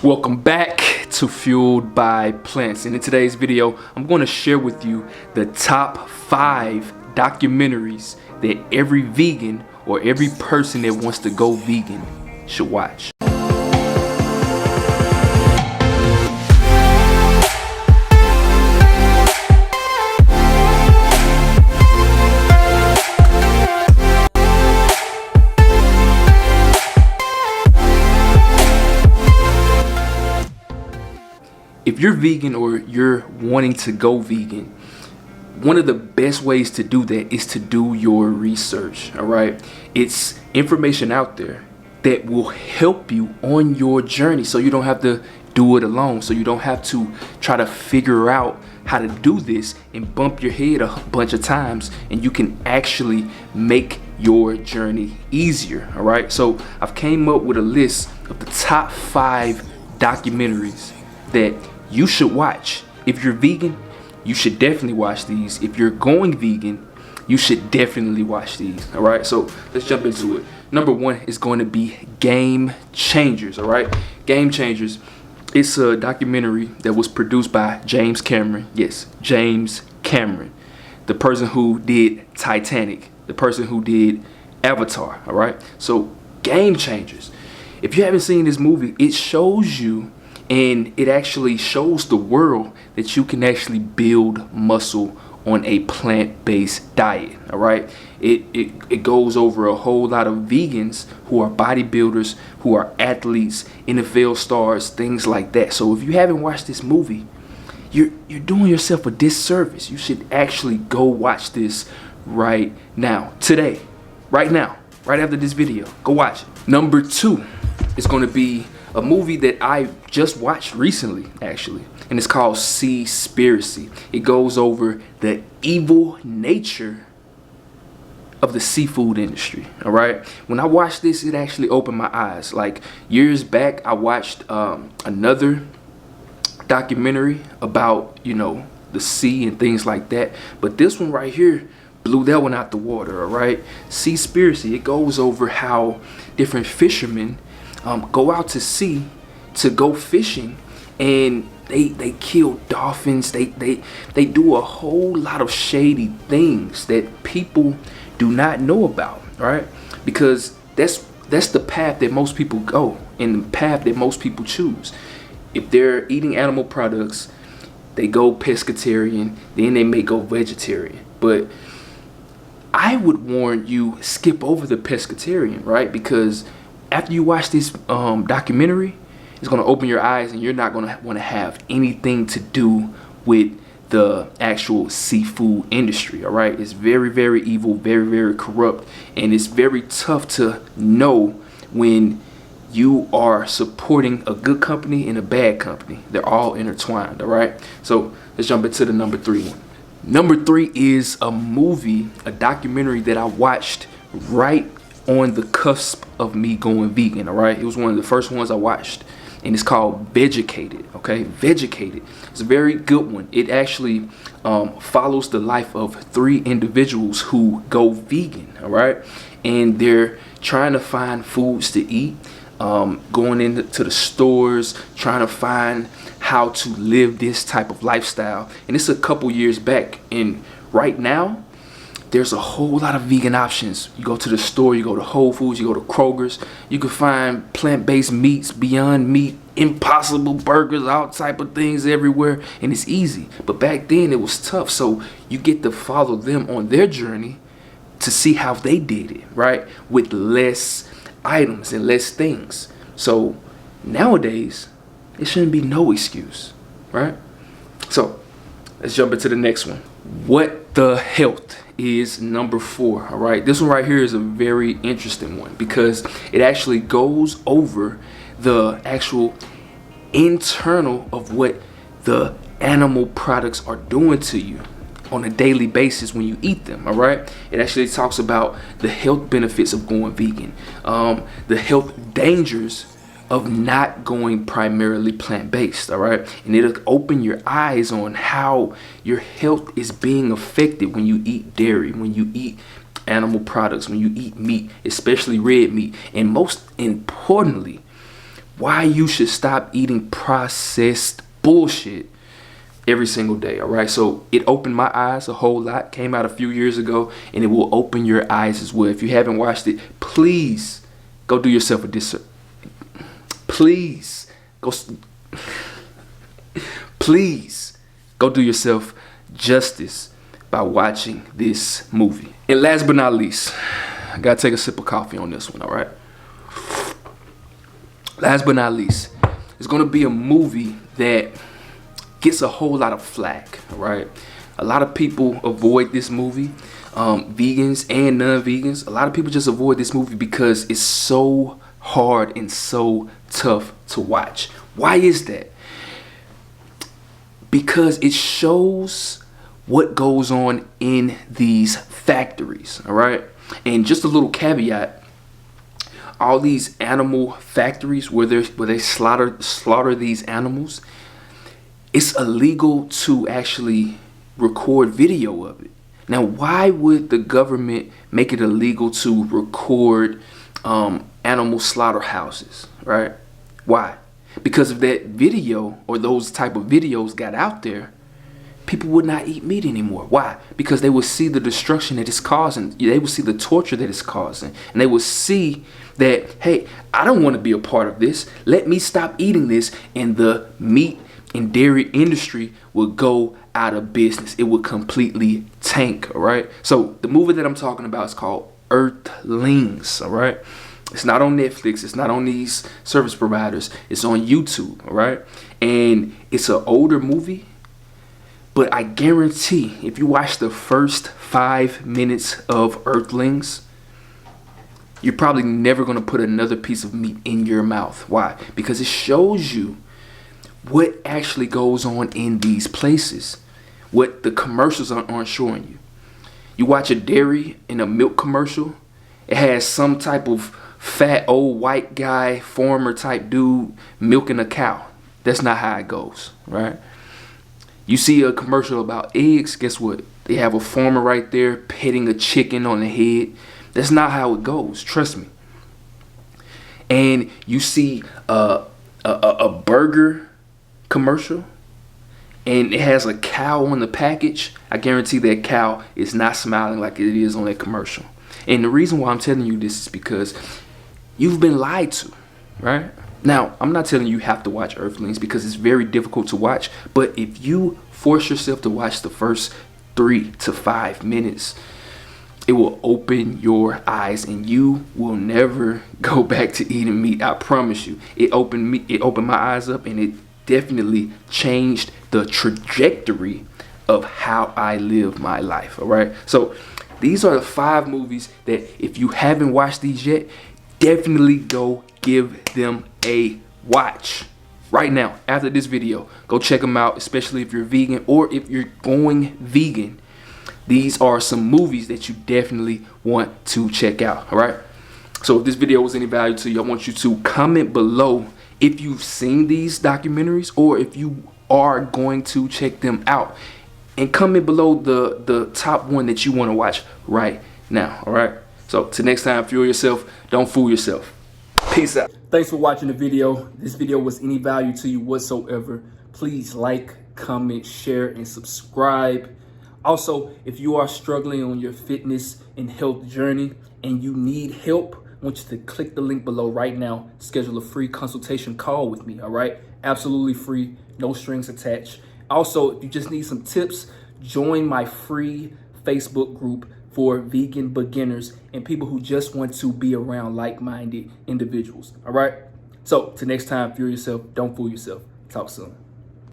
Welcome back to Fueled by Plants, and in today's video I'm going to share with you the top 5 documentaries that every vegan or every person that wants to go vegan should watch. If you're vegan or you're wanting to go vegan, one of the best ways to do that is to do your research, all right? It's information out there that will help you on your journey so you don't have to do it alone, so you don't have to try to figure out how to do this and bump your head a bunch of times, and you can actually make your journey easier, all right? So I've came up with a list of the top 5 documentaries that you should watch. If you're vegan, you should definitely watch these. If you're going vegan, you should definitely watch these. All right, so let's jump into it. Number 1 is going to be Game Changers. All right, Game Changers. It's a documentary that was produced by James Cameron. Yes, James Cameron, the person who did Titanic, the person who did Avatar. All right, so Game Changers. If you haven't seen this movie, it shows you, and it actually shows the world that you can actually build muscle on a plant-based diet. All right, it goes over a whole lot of vegans who are bodybuilders, who are athletes, NFL stars, things like that. So if you haven't watched this movie, you're doing yourself a disservice. You should actually go watch this right now, today, right now, right after this video. Go watch it. Number 2 is going to be a movie that I just watched recently, actually, and it's called Seaspiracy. It goes over the evil nature of the seafood industry. All right, when I watched this, it actually opened my eyes. Like years back, I watched another documentary about, the sea and things like that, but this one right here blew that one out the water. All right, Seaspiracy. It goes over how different fishermen go out to sea to go fishing, and they kill dolphins. They do a whole lot of shady things that people do not know about, right? Because that's the path that most people go, and the path that most people choose. If they're eating animal products, they go pescatarian, then they may go vegetarian. But I would warn you, skip over the pescatarian, right? Because after you watch this documentary, it's going to open your eyes, and you're not going to want to have anything to do with the actual seafood industry. All right, it's very, very evil, very, very corrupt, and it's very tough to know when you are supporting a good company and a bad company. They're all intertwined. All right, so let's jump into the number 3 one. Number 3 is a movie, a documentary that I watched right on the cusp of me going vegan. All right, it was one of the first ones I watched, and it's called Vegucated. Okay, Vegucated. It's a very good one. It actually follows the life of 3 individuals who go vegan. All right, and they're trying to find foods to eat, going into the stores, trying to find how to live this type of lifestyle. And it's a couple years back, and right now there's a whole lot of vegan options. You go to the store, you go to Whole Foods, you go to Kroger's, you can find plant-based meats, Beyond Meat, Impossible Burgers, all type of things everywhere, and it's easy. But back then it was tough, so you get to follow them on their journey to see how they did it, right? With less items and less things. So nowadays, it shouldn't be no excuse, right? So let's jump into the next one. What the Health is number 4. All right, this one right here is a very interesting one because it actually goes over the actual internal of what the animal products are doing to you on a daily basis when you eat them. All right, it actually talks about the health benefits of going vegan, the health dangers of not going primarily plant-based. All right, and it'll open your eyes on how your health is being affected when you eat dairy, when you eat animal products, when you eat meat, especially red meat, and most importantly, why you should stop eating processed bullshit every single day. All right, so it opened my eyes a whole lot. Came out a few years ago, and it will open your eyes as well. If you haven't watched it, please go do yourself a disservice. Please go please go do yourself justice by watching this movie. And last but not least, I gotta take a sip of coffee on this one. All right, last but not least, it's gonna be a movie that gets a whole lot of flack. All right, a lot of people avoid this movie, vegans and non-vegans. A lot of people just avoid this movie because it's so hard and so tough to watch. Why is that? Because it shows what goes on in these factories. All right, and just a little caveat: all these animal factories where they slaughter these animals, it's illegal to actually record video of it. Now, why would the government make it illegal to record animal slaughterhouses, right? Why? Because if that video or those type of videos got out there, people would not eat meat anymore. Why? Because they would see the destruction that it's causing. They would see the torture that it's causing. And they would see that, hey, I don't want to be a part of this. Let me stop eating this. And the meat and dairy industry would go out of business. It would completely tank, all right? So the movie that I'm talking about is called Earthlings, all right? It's not on Netflix. It's not on these service providers. It's on YouTube, all right? And it's an older movie, but I guarantee if you watch the first 5 minutes of Earthlings, you're probably never going to put another piece of meat in your mouth. Why? Because it shows you what actually goes on in these places, what the commercials aren't showing you. You watch a dairy and a milk commercial, it has some type of fat old white guy, farmer type dude milking a cow. That's not how it goes, right? You see a commercial about eggs, guess what? They have a farmer right there petting a chicken on the head. That's not how it goes, trust me. And you see a burger commercial, and it has a cow on the package. I guarantee that cow is not smiling like it is on that commercial. And the reason why I'm telling you this is because you've been lied to, right? Now, I'm not telling you have to watch Earthlings because it's very difficult to watch. But if you force yourself to watch the first 3 to 5 minutes, it will open your eyes and you will never go back to eating meat. I promise you. It opened my eyes up, and it definitely changed the trajectory of how I live my life. All right. So these are the 5 movies that if you haven't watched these yet, definitely go give them a watch right now after this video. Go check them out, especially if you're vegan or if you're going vegan. These are some movies that you definitely want to check out. All right. So if this video was any value to you, I want you to comment below if you've seen these documentaries or if you are going to check them out, and comment below the top one that you want to watch right now. All right. So till next time, fuel yourself. Don't fool yourself. Peace out. Thanks for watching the video. If this video was any value to you whatsoever, please like, comment, share, and subscribe. Also, if you are struggling on your fitness and health journey and you need help, I want you to click the link below right now. Schedule a free consultation call with me, all right? Absolutely free, no strings attached. Also, if you just need some tips, join my free Facebook group for vegan beginners and people who just want to be around like-minded individuals, all right? So, till next time, fuel yourself, don't fool yourself. Talk soon.